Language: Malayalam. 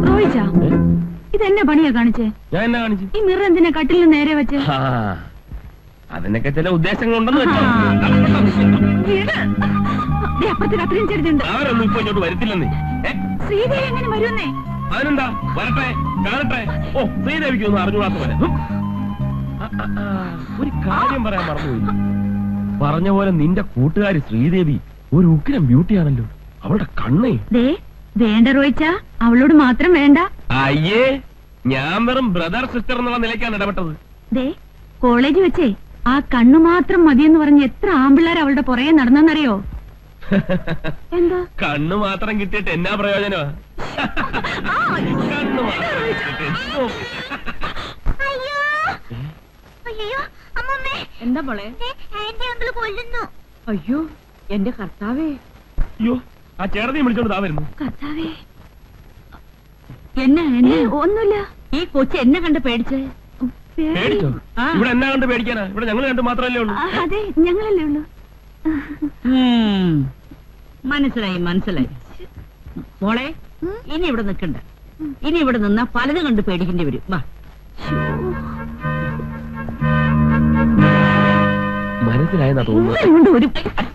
റോയിച്ച ഇതെന്നെ പണിയാ കാണിച്ചേ? ഞാൻ എന്നാ കാണിച്ചു? ഈ മിറർ എന്തിനാ കട്ടിലിന് നേരെ വെച്ച്? അതിനൊക്കെ ചില ഉദ്ദേശങ്ങളുണ്ടെന്ന് വെച്ചോ. അപ്പുറത്ത് അത്രയും ചെറുതുണ്ട്. അവരൊന്നും ഇപ്പൊ ഇങ്ങോട്ട് വരുത്തില്ലെന്നേ. ശ്രീദേവി എങ്ങനെ വരുന്നേ? അതിനെന്താ, വരട്ടെ, കാണട്ടെ. ഓ, ശ്രീദേവിക്ക് ഒന്നും അറിഞ്ഞുകൂടാത്ത പോലെ. ഒരു കാര്യം പറയാൻ മറന്നുപോയി. പറഞ്ഞ പോലെ നിന്റെ കൂട്ടുകാരി ശ്രീദേവി ഒരു ഉഗ്രം ബ്യൂട്ടിയാണല്ലോ. അവളുടെ കണ്ണേ. വേണ്ട റോയിച്ച, അവളോട് മാത്രം വേണ്ട. അയ്യേ, ഞാൻ വെറും ബ്രദർ സിസ്റ്റർ എന്നുള്ള നിലയ്ക്കാണ് ഇടപെട്ടത്. കോളേജ് വെച്ചേ ആ കണ്ണു മാത്രം മതിയെന്ന് പറഞ്ഞ് എത്ര ആമ്പിള്ളേർ അവളുടെ പുറകെ നടന്നെന്നറിയോ? എന്താ കണ്ണു മാത്രം കിട്ടിയിട്ട് എന്നാ പ്രയോജനമാ? കണ്ണു മാത്രം എന്താ മോളെ? അയ്യോ എന്റെ കർത്താവേ! അയ്യോ, ആ ചേട്ടനെ വിളിച്ചോണ്ട് താ വരുന്നു. കർത്താവേ, എന്നെ ഒന്നുമില്ല. ഈ കൊച്ചു എന്നെ കണ്ട് പേടിച്ചേ. പേടിച്ചോ? ഇവിടെ എന്നാ കണ്ട് പേടിക്കാനാ? ഇവിടെ ഞങ്ങൾ കണ്ട് മാത്രമല്ലേ ഉള്ളൂ. അതെ, ഞങ്ങളല്ലേ ഉള്ളൂ. മനസ്സിലായി മനസ്സിലായി മോളെ. ഇനി ഇവിടെ നിൽക്കണ്ട. ഇനി ഇവിടെ നിന്നാ പലതും കണ്ട് പേടിക്കേണ്ടി വരും. വാ. മനസ്സിലായെന്നാ തോന്നുന്നു. ഒരു